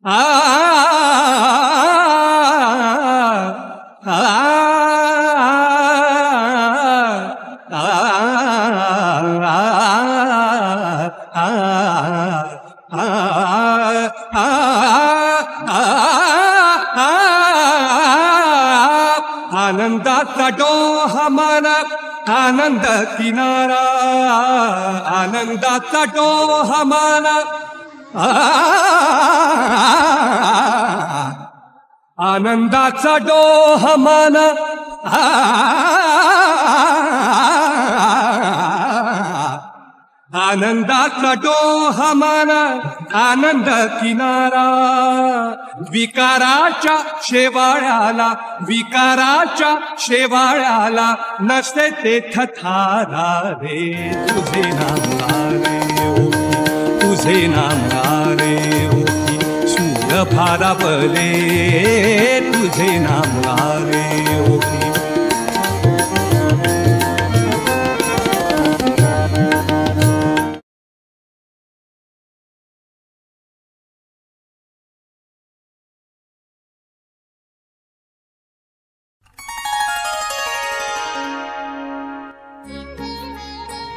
आ आनंदाचा डोहामान आनंद किनारा आनंदाचा डोहामान आनंदाचा डोहामान आनंदाचा डोहामान आनंद किनारा विकाराच्या शेवाळ्याला नसते ते थथारा रे तुझे नाम रे तुझे नाम रे सूर भारावले तुझे नाम रे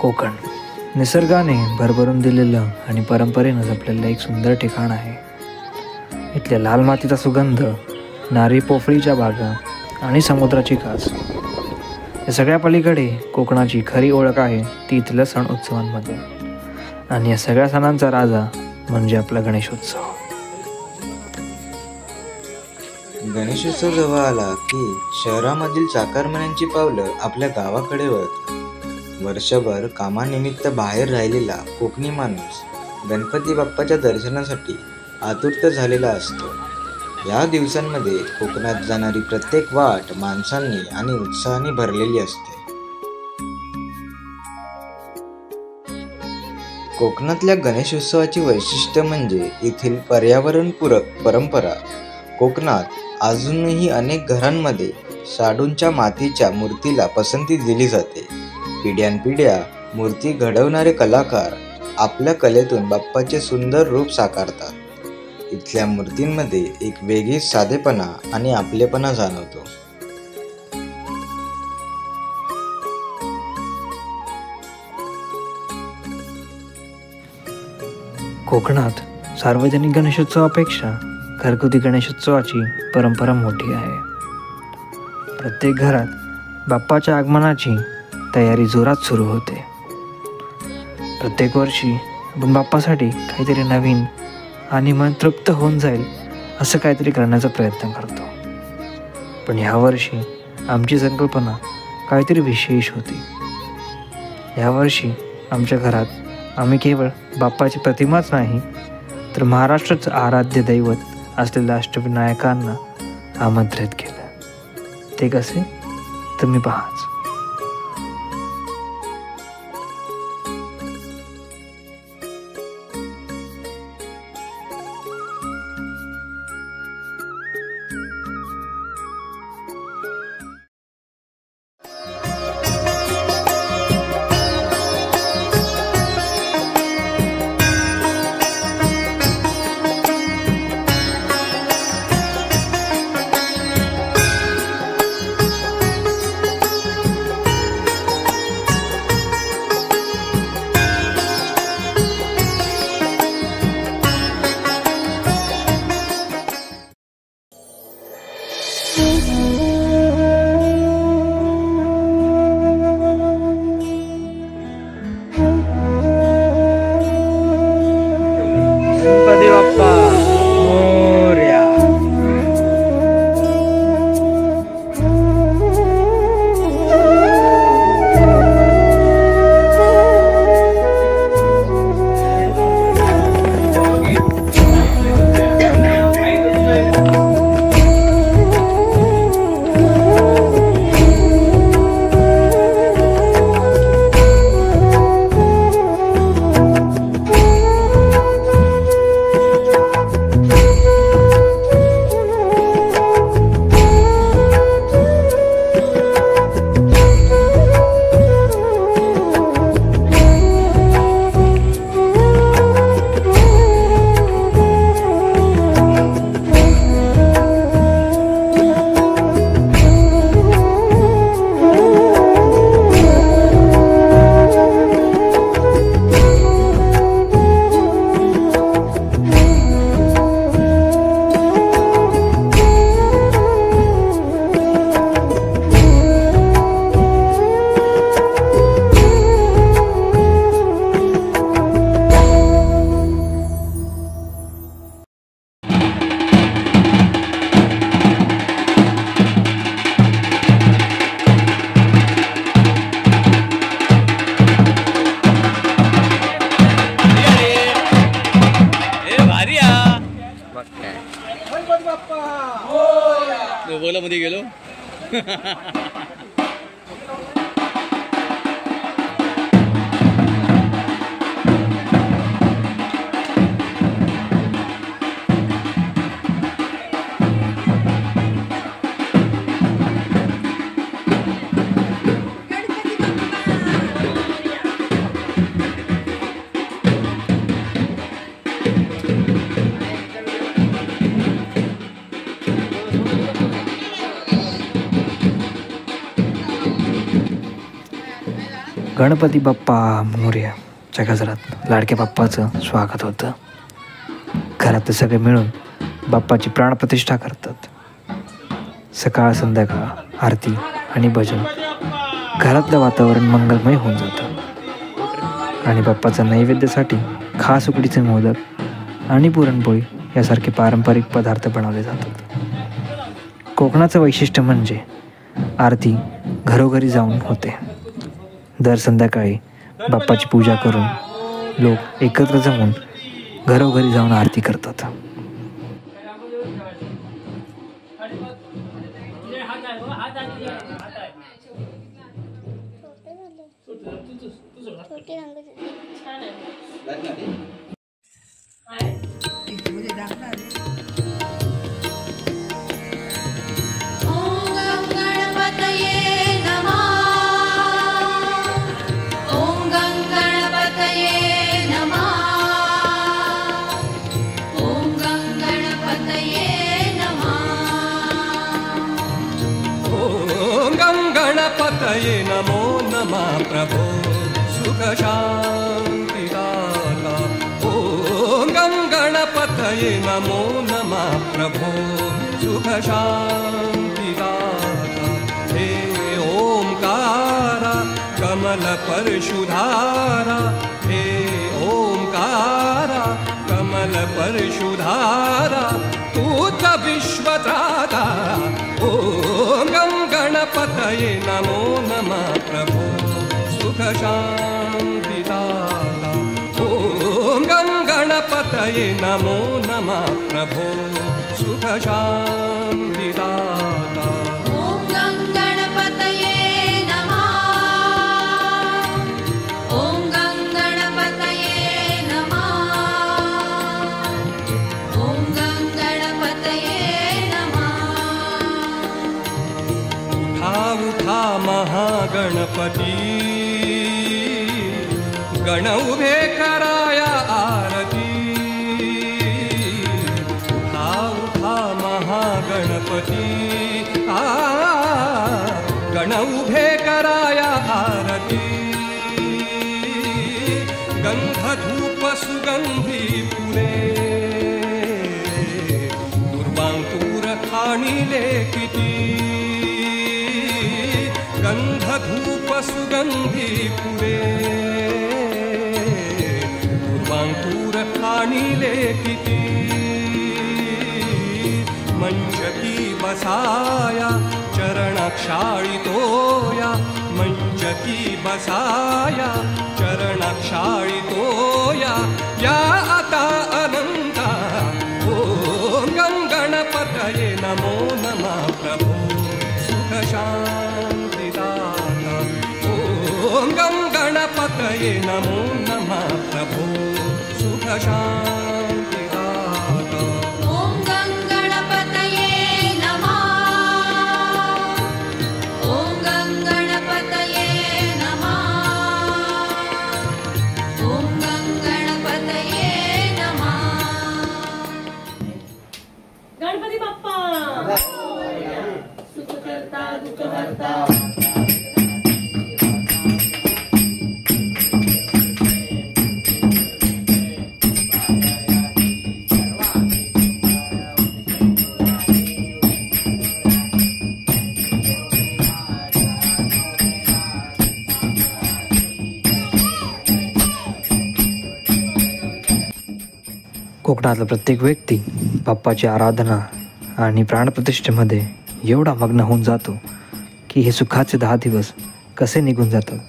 कोकण निसर्गाने भरभरून दिलेलं आणि परंपरेनं जपलेलं एक सुंदर ठिकाण आहे. इथल्या लाल मातीचा सुगंध, नारळी पोफळीच्या बागा आणि समुद्राची कास या सगळ्या पलीकडे कोकणाची खरी ओळख आहे ती इथल्या सण उत्सवांमध्ये. आणि या सगळ्या सणांचा राजा म्हणजे आपला गणेशोत्सव. गणेशोत्सव जवळ आला की शहरामधील चाकरमान्यांची पावलं आपल्या गावाकडे वळतात. वर्षभर कामानिमित्त बाहेर राहिलेला कोकणी माणूस गणपती बाप्पाच्या दर्शनासाठी आतुरता झालेला असतो. या दिवसांमध्ये कोकणात जाणारी प्रत्येक वाट माणसांनी आणि उत्साहाने भरलेली असते. कोकणातल्या गणेशोत्सवाची वैशिष्ट्य म्हणजे येथील पर्यावरणपूरक परंपरा. कोकणात अजूनही अनेक घरांमध्ये शाडूंच्या मातीच्या मूर्तीला पसंती दिली जाते. पिढ्यानपिढ्या मूर्ती घडवणारे कलाकार आपल्या कलेतून बाप्पाचे सुंदर रूप साकारतात. इथल्या मूर्तींमध्ये एक वेगळीच साधेपणा आणि आपलेपणा जाणवतो. कोकणात सार्वजनिक गणेशोत्सवापेक्षा घरगुती गणेशोत्सवाची परंपरा मोठी आहे. प्रत्येक घरात बाप्पाच्या आगमनाची तयारी जोरात सुरू होते. प्रत्येक वर्षी आपण बाप्पासाठी काहीतरी नवीन आणि मन तृप्त होऊन जाईल असं काहीतरी करण्याचा प्रयत्न करतो. पण ह्यावर्षी आमची संकल्पना काहीतरी विशेष होती. ह्यावर्षी आमच्या घरात आम्ही केवळ बाप्पाची प्रतिमाच नाही तर महाराष्ट्राचं आराध्य दैवत असलेल्या अष्टविनायकांना आमंत्रित केलं. ते कसे तुम्ही पाहाच. बोला मध्ये गेलो. गणपती बाप्पा मोरयाच्या गजरात लाडक्या बाप्पाचं स्वागत होतं. घरातले सगळे मिळून बाप्पाची प्राणप्रतिष्ठा करतात. सकाळ संध्याकाळ आरती आणि भजन, घरातलं वातावरण मंगलमय होऊन जातं. आणि बाप्पाचा नैवेद्यासाठी खास उकडीचे मोदक आणि पुरणपोळी यासारखे पारंपरिक पदार्थ बनवले जातात. कोकणाचं वैशिष्ट्य म्हणजे आरती घरोघरी जाऊन होते. दर संध्याकाळी बाप्पाची पूजा करून लोक एकत्र जमून घरोघरी जाऊन आरती करतात. गणपतये नमो नमः प्रभो सुख शांति दाता. ओम गणपतये नमो नमः प्रभो सुख शांति दाता. हे ओंकारा कमल परशुधारा, हे ओंकारा कमल परशुधारा, तूच विश्वत्राता. ओम गणपतये नमो नमः प्रभो सुख शांति दाता. ओम गणपतये नमो नमः प्रभो सुख शांति दाता. ओम गणपतये नमः. ओम गणपतये नमः. ओम गणपतये नमः. उठा महागणपती, गण उभे कराया आरती. उठा महागणपती, गण उभे कराया आरती. गंध धूप सुगंधी फुले, दुर्वांतूर खाणीले किती. गंध धूप सुगंधी फुले, दुर्वांतूर खाणीले किती. मंचकी बसाया चरणक्षाळितोया, मंचकी बसाया चरणक्षाळितोया. या आता अनंता. ओम गणपतये नमो नमः प्रभो सुख शांति दाता. ओम गणपतये नमो नमः प्रभो सुख शांति दाता. ओम गणपतये नमः. ओम गणपतये नमः. ओम गणपतये नमः. गणपती बाप्पा सुख करता दुःख करता. कोकणातला प्रत्येक व्यक्ती बाप्पाची आराधना आणि प्राणप्रतिष्ठेमध्ये एवढा मग्न होऊन जातो की हे सुखाचे 10 दिवस कसे निघून जातात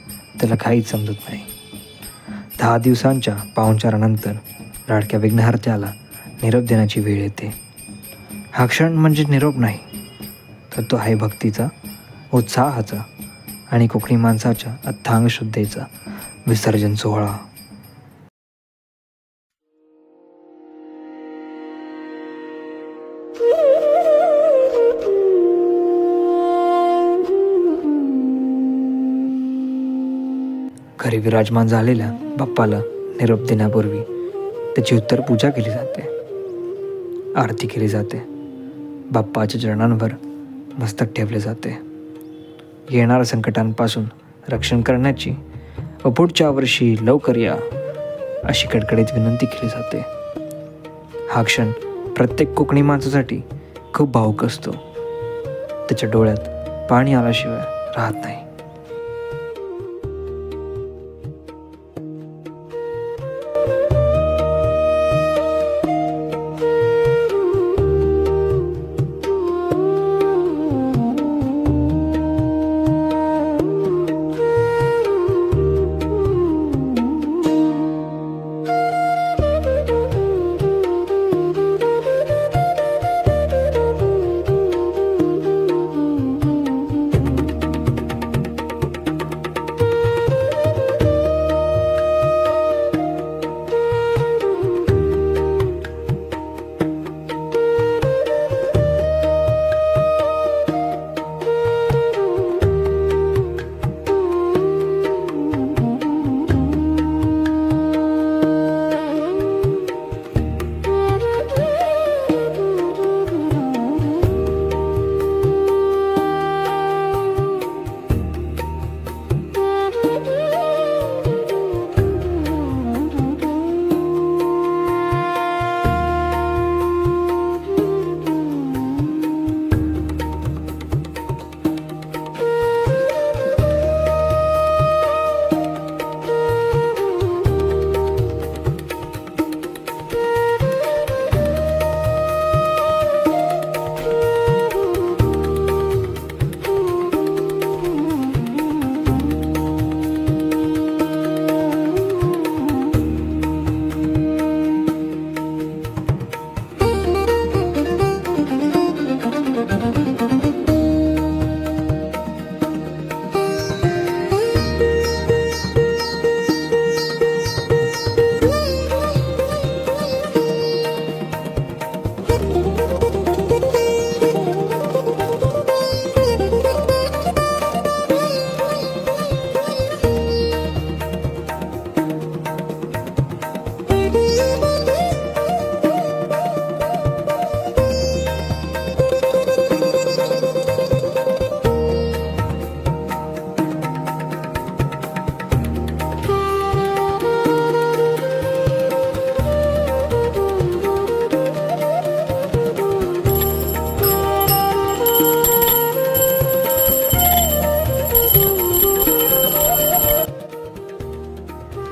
त्याला काहीच समजत नाही. 10 दिवसांच्या पाहुणचारानंतर लाडक्या विघ्नहर्त्याला निरोप देण्याची वेळ येते. हा क्षण म्हणजे निरोप नाही, तर तो आहे भक्तीचा, उत्साहाचा आणि कोकणी माणसाच्या अथांग श्रद्धेचा विसर्जन सोहळा. घरी विराजमान झालेल्या बाप्पाला निरोप देण्यापूर्वी त्याची उत्तर पूजा केली जाते, आरती केली जाते, बाप्पाच्या चरणांवर मस्तक ठेवले जाते. येणाऱ्या संकटांपासून रक्षण करण्याची व पुढच्या वर्षी लवकर या अशी कडकडीत विनंती केली जाते. हा क्षण प्रत्येक कोकणी माणसासाठी खूप भावूक असतो. त्याच्या डोळ्यात पाणी आल्याशिवाय राहत नाही.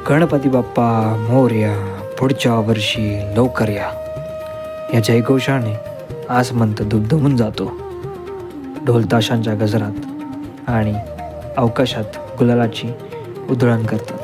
गणपती बाप्पा मोरया, पुढच्या वर्षी लवकर या, या जयघोषाने आसमंत दुमदुमून जातो. ढोलताशांच्या गजरात आणि अवकाशात गुलालाची उधळण करतात.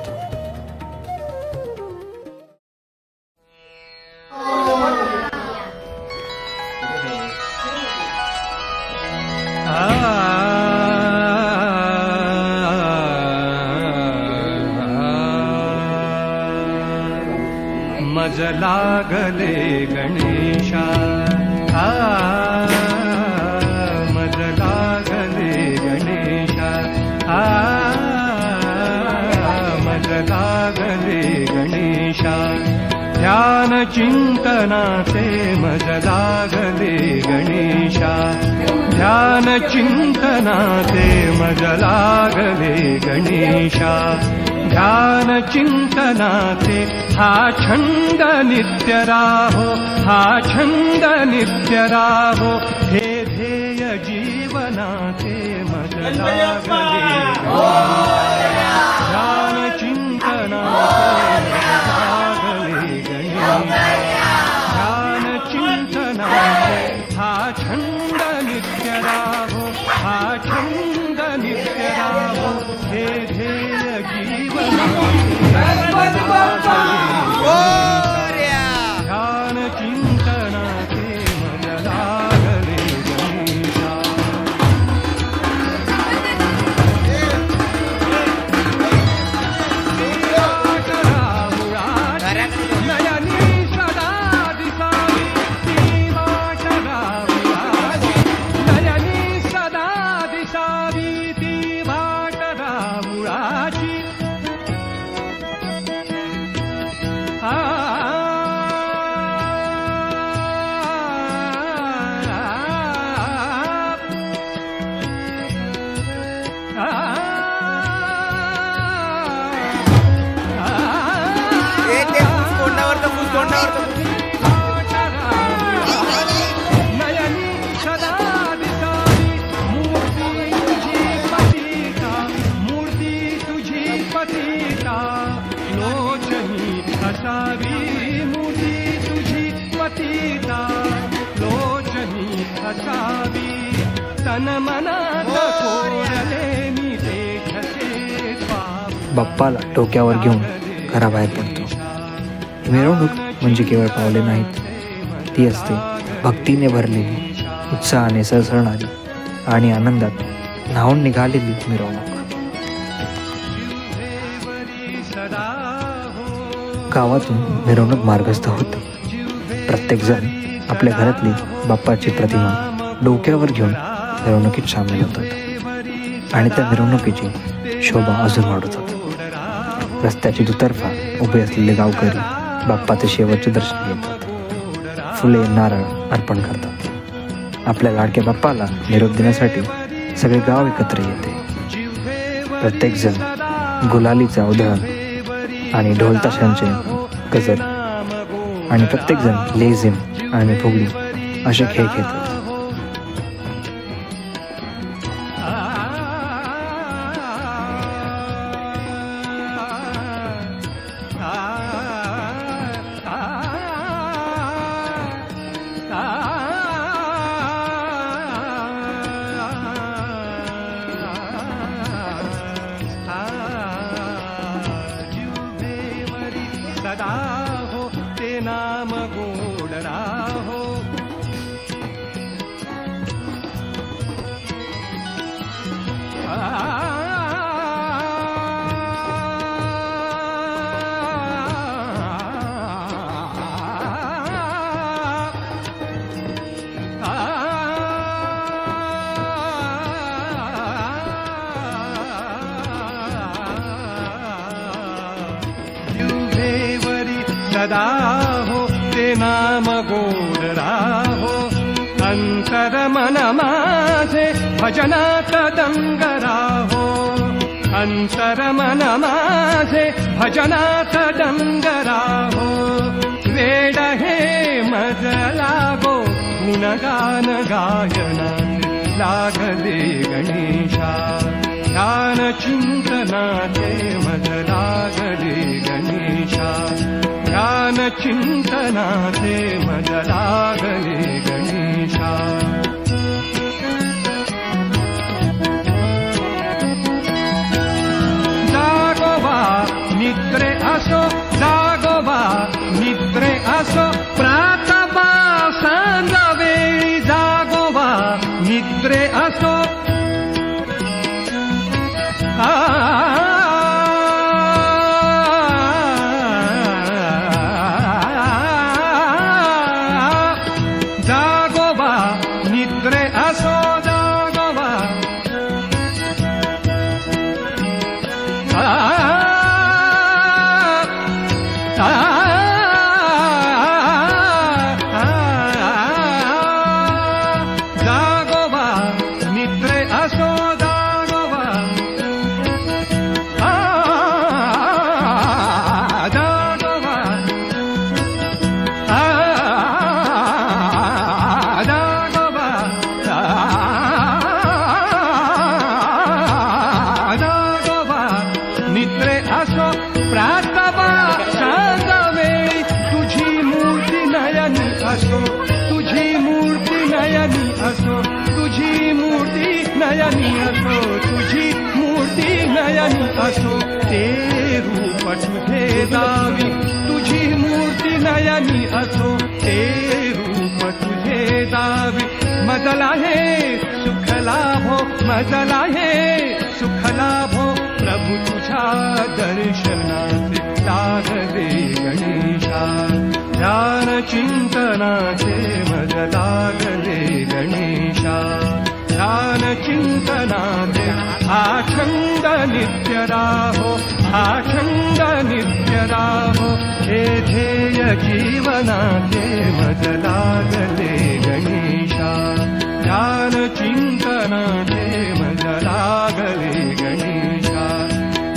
मज लागले गणेशा, मज लागले गणेशा, मज लागले गणेशा. ध्यान चिंतनाचे मज लागले गणेशा, ध्यान चिंतनाचे मज लागले गणेशा. ध्यान चिंतनाचे हा छंद नित्य राहो, हा छंद नित्य राहो. हे ध्येय जीवनाचे मज लागले. ध्यान चिंतनाचे लागले गणेशा, ध्यान चिंतनाचे हा छंद नित्य राहो, हा छंद नित्य राहो. हे ध्येय जीवनाचे ध्यान चिंतनाचे सीता लोचनी असावी तन मनात कोरले मी देखते स्वामी. बाप्पाला डोक्यावर घेऊन घराबाहेर पडतो. ही मिरवणूक म्हणजे केवळ पावले नाहीत, ती असते भक्तीने भरलेली, उत्साहाने सळसळणारी आणि आनंदात न्हावून निघालेली मिरवणूक. गावातून मिरवणूक मार्गस्थ होते. प्रत्येकजण आपल्या घरातली बाप्पाची प्रतिमा डोक्यावर घेऊन मिरवणुकीत सामील होतात आणि त्या मिरवणुकीची शोभा अजून वाढवतात. रस्त्याची दुतर्फा उभे असलेले गावकरी बाप्पाचे शेवटचे दर्शन घेतात, फुले नारळ अर्पण करतात. आपल्या लाडक्या बाप्पाला निरोप देण्यासाठी सगळे गाव एकत्र येते. प्रत्येकजण गुलालीचा उधळण आणि ढोल ताशांचे गजर आणि प्रत्येकजण लेझिम आणि फुगडी असे खेळ खेळतात. सदा हो ते नाम गोड राहो. सदा हो ते नाम गोड राहो. अंतर मन माझे भजनात दंग राहो. अंतर मन माझे भजनात दंग राहो. वेड हे मज लागो गुणगान गायनाचे लागले गणेशा. ध्यान चिंतनाचे मज लागले गणेशा. ध्यान चिंतनाचे मज लागले गणेशा. जागोबा निद्रे असो जागोबा निद्रे असो प्रातबा सांगवेळी. जागोबा निद्रे असो जागोबा निद्रे असो जागोबा जागोबा निद्रे असो जागोबा जागोबा जागोबा निद्रे असो प्रातबा सांगवेळी. तुझी मूर्ती नयनी असो तुझी मूर्ती नयनी असो तुझी मूर्ती नयनी असो तुझी मूर्ती नयनी असो. ते रूप तुझे दावी तुझी मूर्ती नयनी असो ते रूप तुझे दावी. मजला हे सुख लाभो मजला हे सुख लाभो. प्रभू तुझ्या दर्शनाचे लागले गणेशा. ध्यान चिंतनाचे मज लागले गणेशा. ध्यान चिंतनाचे आखंड नित्य राहो. आखंड नित्य राहो. हे ध्येय जीवनाचे मज लागले गणेशा. ध्यान चिंतनाचे मज लागले गणेशा.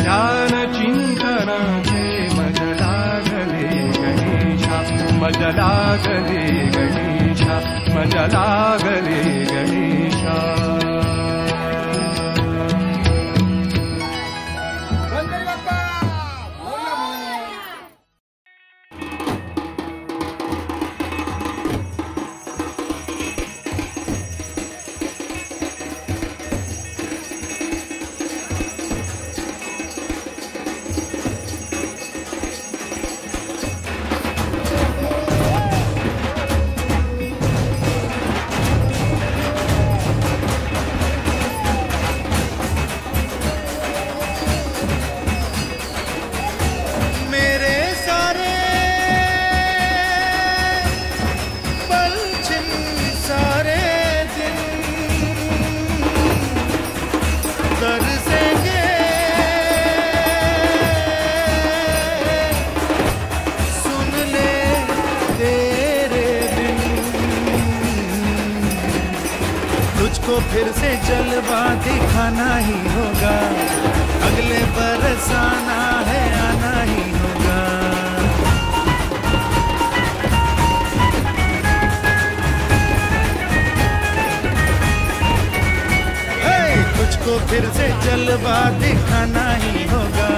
ध्यान चिंतनाचे मज लागले गणेशा. मज लागले गणेशा. मज लागले गणेशा. तुझको फिर से जलवा दिखाना ही होगा, अगले बरस आना है, आना ही होगा। तुझको फिर से जलवा दिखाना ही होगा,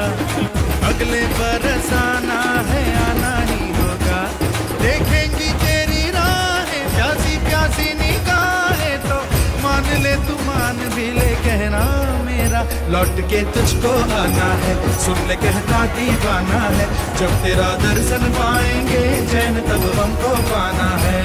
अगले बरस आना है, आना ही होगा। देखेंगी तेरी राहें, प्यासी प्यासी निगाहें, तो मान ले तू मान भी ले, कहना मेरा लौट के तुझको आना है, सुन ले कहता दीवाना है। जब तेरा दर्शन पाएंगे चैन तब हमको पाना है।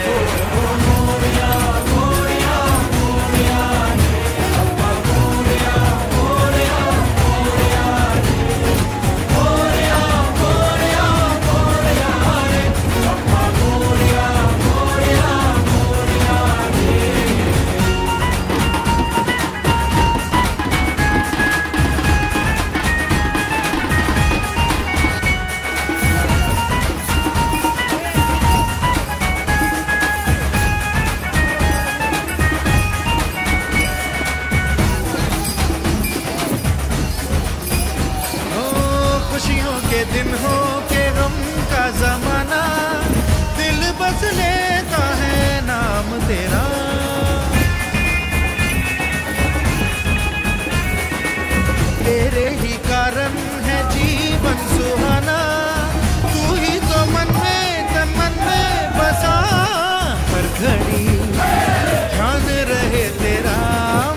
दिन हो के गम का जमाना, दिल बस लेता है नाम तेरा। तेरे ही कारण है जीवन सुहाना, तू ही तो मन में तन मन में बसा। हर घड़ी ध्यान रहे तेरा,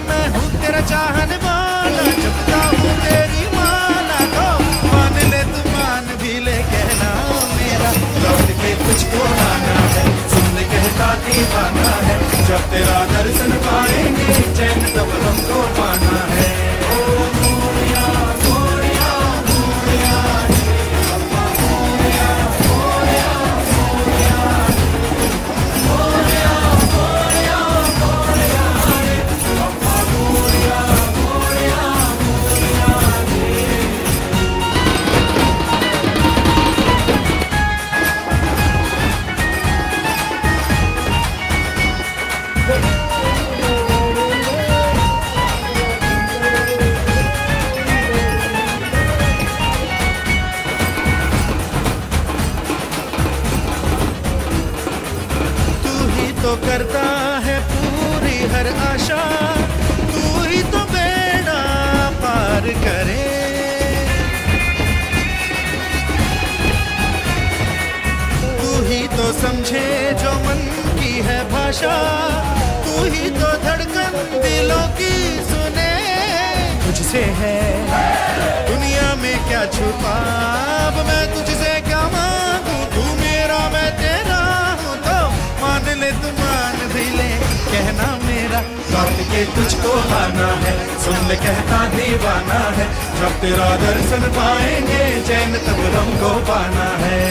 मैं हूँ तेरा चाहने वाला, जपता हूँ तेरी माला। तो मान ले तू मान भी ले, कहना मेरा लौट के तुझको आना है, सुन ले कहता दीवाना है। जब तेरा दर्शन पाएंगे चैन तब हमको पाना है। तो करता है पूरी हर आशा, तू ही तो बेड़ा पार करे। तू ही तो समझे जो मन की है भाषा, तू ही तो धड़कन दिलों की सुने। तुझसे है दुनिया में क्या छुपा, अब मैं तुझसे क्या मांगू, तू मेरा मैं तेरा हूँ। तो मान ले तू मान भी ले, कहना मेरा लौट के तुझको आना है, सुन ले कहता दीवाना है। जब तेरा दर्शन पाएंगे चैन तब हमको पाना है।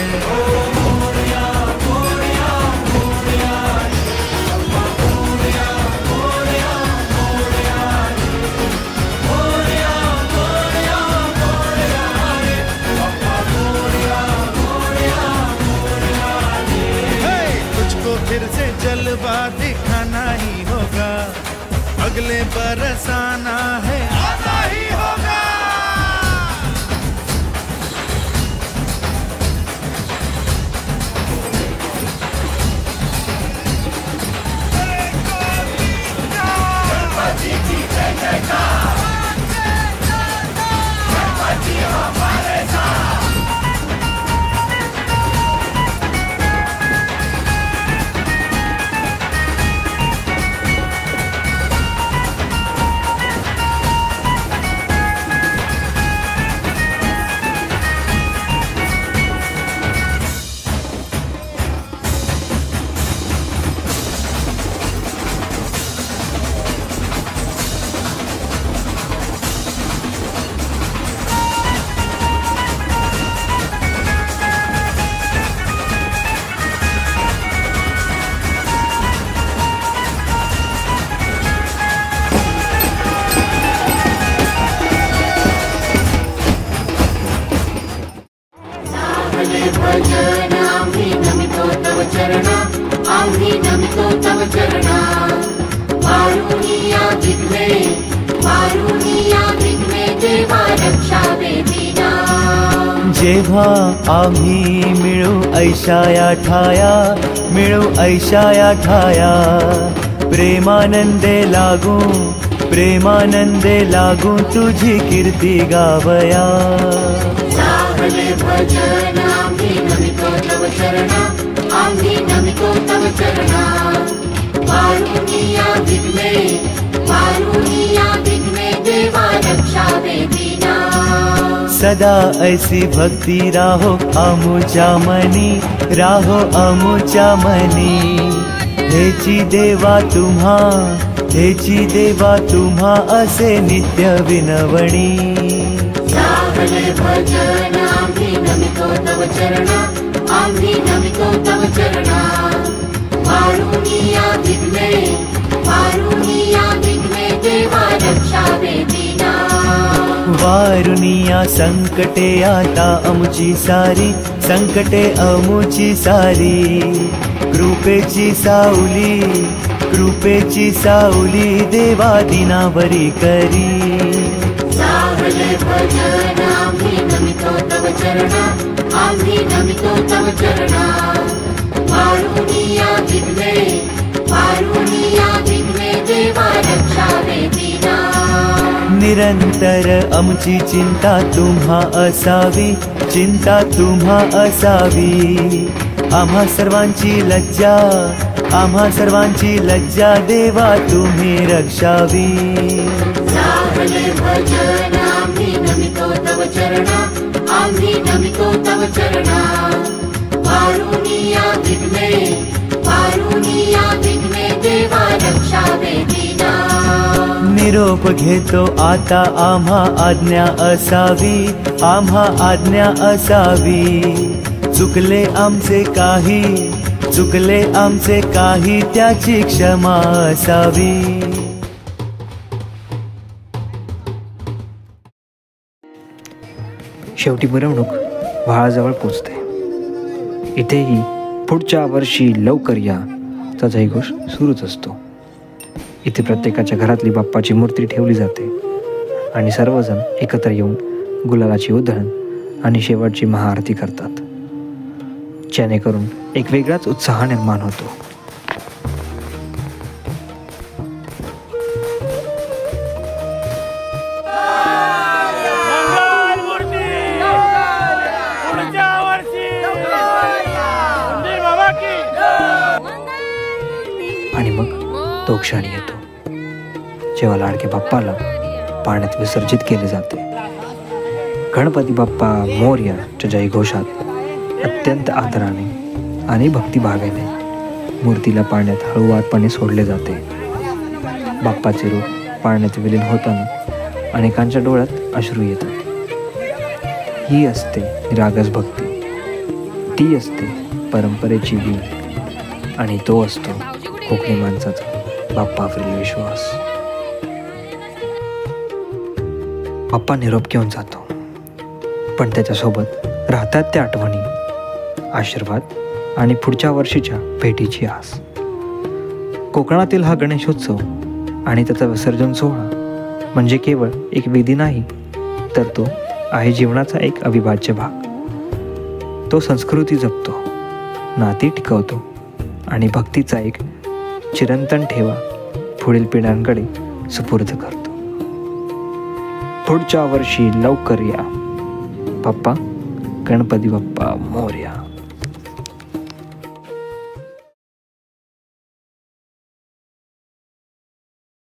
फिर से जलवा दिखाना ही होगा, अगले बरस आना है, आना ही होगा। गणपति की जय जयकार, गणपति हमारे साथ। आम्ही नमितो तव चरणा, वारुणिया तेव्हा आम्ही मिळू ऐशाया ठाया, मिळू ऐशाया ठाया. प्रेमानंदे लागू, प्रेमानंदे लागू तुझी कीर्ती गावया. सावले भजन आम्ही नमितो तव चरणा, आम्ही नमितो तव चरणा. वारुणिया विघ्ने, वारुणिया विघ्ने देवा रक्षावे दीना. सदा ऐसी भक्ती राहो आमुच्या मनी, राहो आमुच्या मनी. हेची देवा तुम्हा, हेची देवा तुम्हा असे नित्य विनवणी. सावले भजन आम्ही नमितो तव चरणा, आम्ही नमितो तव चरणा. वारुणिया विघ्ने, वारुणिया विघ्ने देवा रक्षावे दीना. वारुणिया संकटे आता अमुची सारी, संकटे अमुची सारी. कृपेची सावली, कृपेची सावली देवा दिनावरी करी. सावले भजन आम्ही नमितो तव चरणा, आम्ही नमितो तव चरणा. वारुणिया विघ्ने, वारुणिया विघ्ने देवा रक्षावे दीना. निरंतर आमची चिंता तुम्हा असावी, चिंता तुम्हा असावी. आम्हा सर्वांची लज्जा, आम्हा सर्वांची लज्जा देवा तुम्ही रक्षावी. सावले भजन आम्ही नमितो तव चरणा, आम्ही नमितो तव चरणा. वारुणिया विघ्ने, वारुणिया विघ्ने देवा रक्षावे दीना. निरोप घेतो आता आम्हा आज्ञा असावी, आम्हा आज्ञा असावी. चुकले आमचे काही, चुकले आमचे काही त्याची क्षमा असावी. शेवटी मिरवणूक व्हाळाजवळ पोचते. इथेही पुढच्या वर्षी लवकर या चा जयघोष सुरूच असतो. इथे प्रत्येकाच्या घरातली बाप्पाची मूर्ती ठेवली जाते आणि सर्वजण एकत्र येऊन गुलालाची उधळण आणि शेवटची महाआरती करतात, जेणेकरून एक वेगळाच उत्साह निर्माण होतो. आणि मग तो क्षण येतो जेव्हा लाडके बाप्पाला पाण्यात विसर्जित केले जाते. गणपती बाप्पा मोरयाच्या जयघोषात अत्यंत आदराने आणि भक्तिभावाने मूर्तीला पाण्यात हळूवारपणे सोडले जाते. बाप्पाचे रूप पाण्यात विलीन होताना अनेकांच्या डोळ्यात अश्रू येतात. ही असते निरागस भक्ती, ती असते परंपरेची वीण आणि तो असतो कोकणी माणसाचा बाप्पावरील विश्वास. बाप्पा निरोप घेऊन जातो, पण त्याच्यासोबत राहतात त्या आठवणी, आशीर्वाद आणि पुढच्या वर्षीच्या भेटीची आस. कोकणातील हा गणेशोत्सव आणि त्याचा विसर्जन सोहळा म्हणजे केवळ एक विधी नाही, तर तो आहे जीवनाचा एक अविभाज्य भाग. तो संस्कृती जपतो, नाती टिकवतो आणि भक्तीचा एक चिरंतन ठेवा पुढील पिढ्यांकडे सुपूर्द करतो. पुढच्या वर्षी लवकर या. बाप्पा, गणपती बाप्पा मोरया.